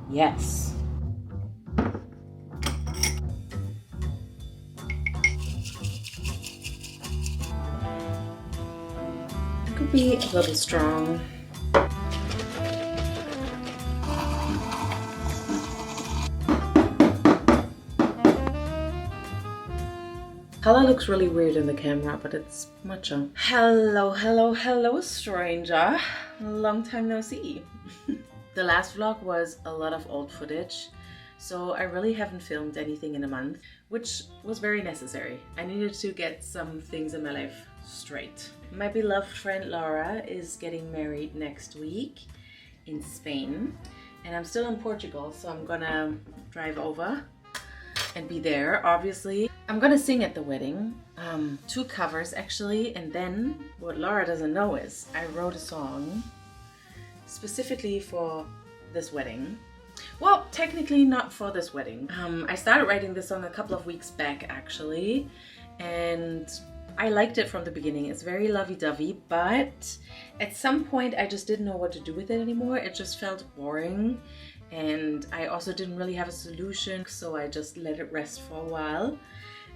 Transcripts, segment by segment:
Yes. Could be a little strong. Color looks really weird in the camera, but it's matcha. Hello, hello, hello, stranger. Long time no see. The last vlog was a lot of old footage, so I really haven't filmed anything in a month, which was very necessary. I needed to get some things in my life straight. My beloved friend Laura is getting married next week in Spain, and I'm still in Portugal, so I'm gonna drive over and be there, obviously. I'm gonna sing at the wedding, 2 covers actually, and then what Laura doesn't know is I wrote a song specifically for this wedding. Well, technically not for this wedding. I started writing this song a couple of weeks back actually, and I liked it from the beginning. It's very lovey-dovey, but at some point I just didn't know what to do with it anymore. It just felt boring, and I also didn't really have a solution, so I just let it rest for a while.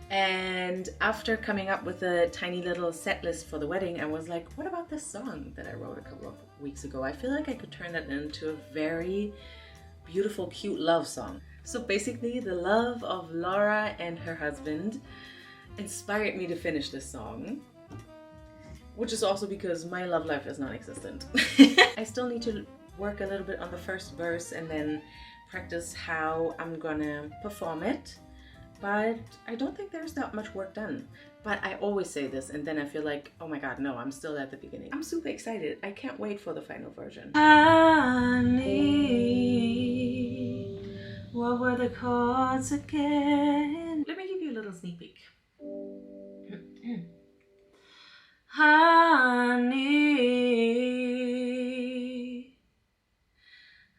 And after coming up with a tiny little set list for the wedding, I was like, what about this song that I wrote a couple of weeks ago? I feel like I could turn that into a very beautiful, cute love song. So basically, the love of Laura and her husband inspired me to finish this song, which is also because my love life is non-existent. I still need to work a little bit on the first verse and then practice how I'm gonna perform it. But I don't think there's that much work done. But I always say this and then I feel like, oh my god, no, I'm still at the beginning. I'm super excited. I can't wait for the final version. Honey, what were the chords again? Let me give you a little sneak peek. Honey,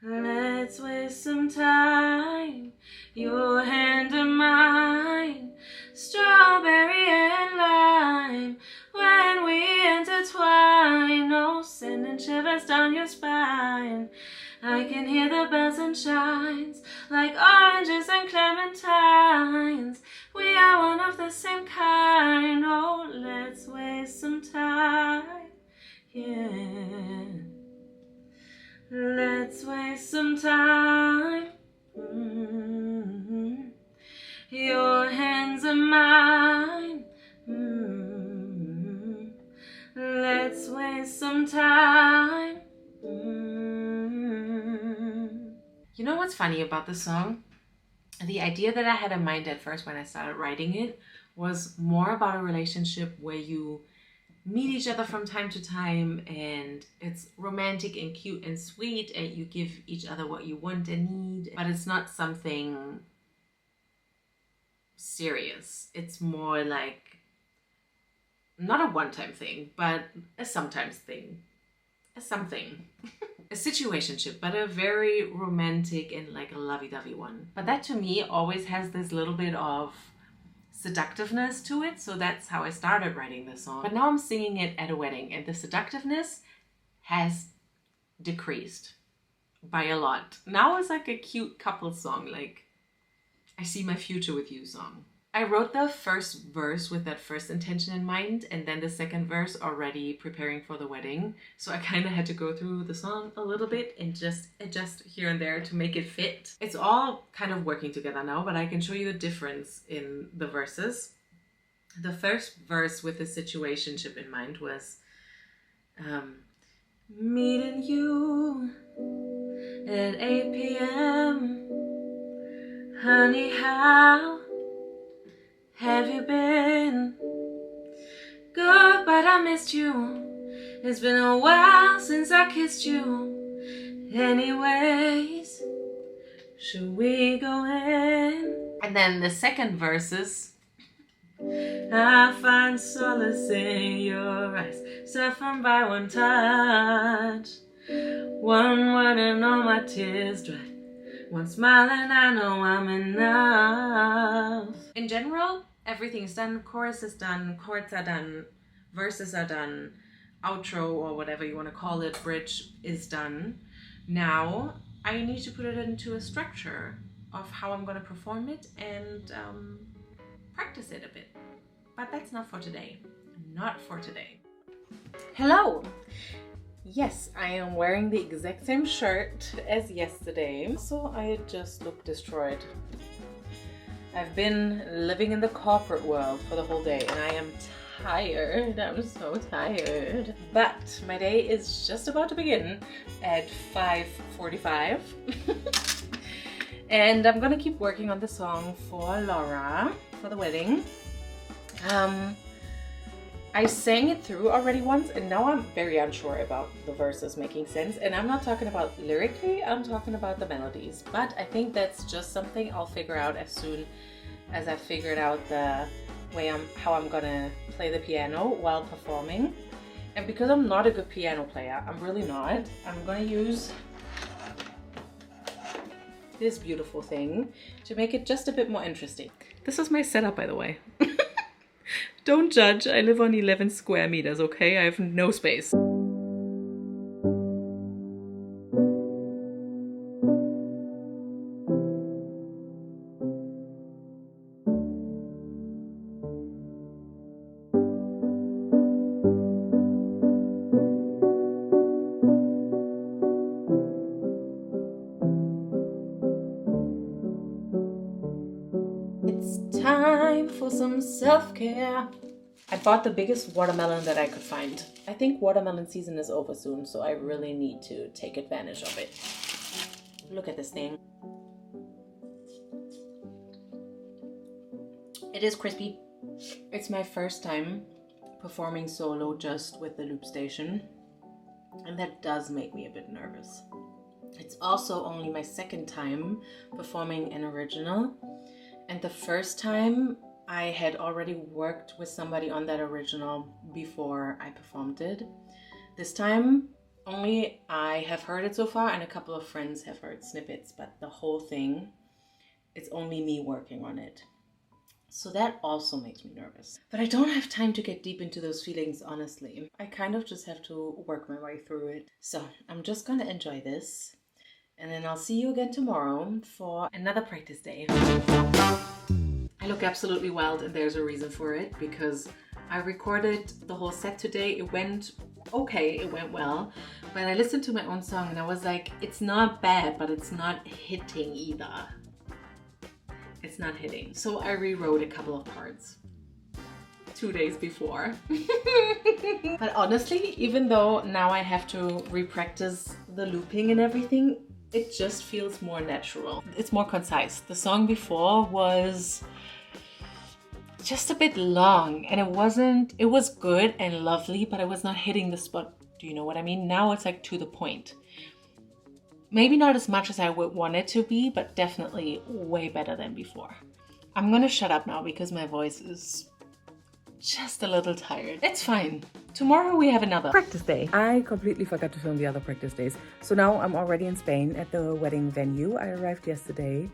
let's waste some time. Your hand in mine, strawberry and lime. When we intertwine, oh, sending shivers down your spine. I can hear the bells and chimes, like oranges and clementines. We are one of the same kind, oh, let's waste some time, yeah. Let's waste some time. Your hands are mine. Let's waste some time. You know what's funny about this song? The idea that I had in mind at first when I started writing it was more about a relationship where you meet each other from time to time and it's romantic and cute and sweet and you give each other what you want and need, but it's not something serious. It's more like not a one-time thing, but a sometimes thing, a something. A situationship, but a very romantic and like a lovey-dovey one. But that to me always has this little bit of seductiveness to it, so that's how I started writing this song. But now I'm singing it at a wedding and the seductiveness has decreased by a lot. Now it's like a cute couple song, like I see my future with you song. I wrote the first verse with that first intention in mind and then the second verse already preparing for the wedding. So I kind of had to go through the song a little bit and just adjust here and there to make it fit. It's all kind of working together now, but I can show you a difference in the verses. The first verse with the situationship in mind was meeting you at 8 p.m. Honey, how have you been? Good, but I missed you. It's been a while since I kissed you. Anyways, should we go in? And then the second verse is I find solace in your eyes, softened by one touch. One word and all my tears dry. One smile and I know I'm enough. In general, everything's done. Chorus is done, chords are done, verses are done, outro or whatever you want to call it, bridge is done. Now I need to put it into a structure of how I'm going to perform it and practice it a bit. But that's not for today. Not for today. Hello! Yes, I am wearing the exact same shirt as yesterday. So I just look destroyed. I've been living in the corporate world for the whole day and I am tired. I'm so tired. But my day is just about to begin at 5:45. And I'm gonna keep working on the song for Laura for the wedding. I sang it through already once and now I'm very unsure about the verses making sense. And I'm not talking about lyrically, I'm talking about the melodies. But I think that's just something I'll figure out as soon as I figured out the way how I'm gonna play the piano while performing. And because I'm not a good piano player, I'm really not, I'm gonna use this beautiful thing to make it just a bit more interesting. This is my setup, by the way. Don't judge, I live on 11 square meters, okay? I have no space. It's time for some self-care. I bought the biggest watermelon that I could find. I think watermelon season is over soon, so I really need to take advantage of it. Look at this thing. It is crispy. It's my first time performing solo just with the loop station, and that does make me a bit nervous. It's also only my second time performing an original, and the first time I had already worked with somebody on that original before I performed it. This time only I have heard it so far and a couple of friends have heard snippets, but the whole thing, it's only me working on it. So that also makes me nervous. But I don't have time to get deep into those feelings, honestly. I kind of just have to work my way through it. So I'm just gonna enjoy this. And then I'll see you again tomorrow for another practice day. I look absolutely wild and there's a reason for it because I recorded the whole set today. It went okay, it went well. But I listened to my own song and I was like, it's not bad, but it's not hitting either. It's not hitting. So I rewrote a couple of parts 2 days before. But honestly, even though now I have to re-practice the looping and everything, it just feels more natural. It's more concise. The song before was just a bit long and it was good and lovely, but I was not hitting the spot. Do you know what I mean? Now it's like to the point. Maybe not as much as I would want it to be, but definitely way better than before. I'm gonna shut up now because my voice is just a little tired. It's fine. Tomorrow we have another practice day. I completely forgot to film the other practice days. So now I'm already in Spain at the wedding venue. I arrived yesterday.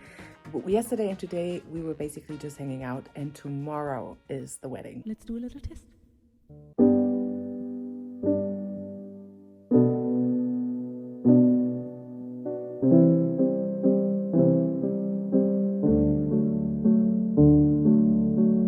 Yesterday and today we were basically just hanging out, and tomorrow is the wedding. Let's do a little test.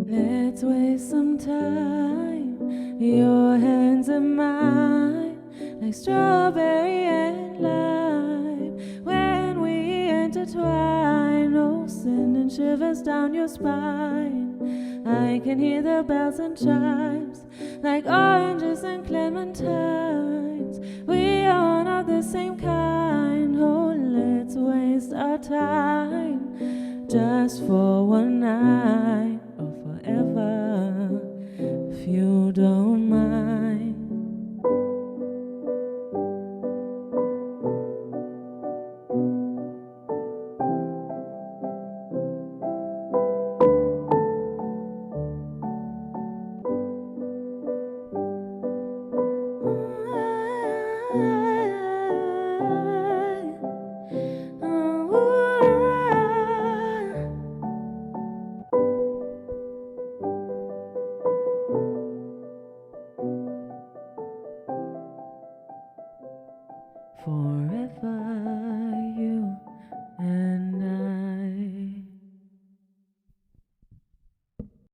Let's waste some time, your hands in mine, like strawberry and lime. When we intertwine, oh, sending shivers down your spine. I can hear the bells and chimes, like oranges and clementines. We are not the same kind, oh, let's waste our time just for one night.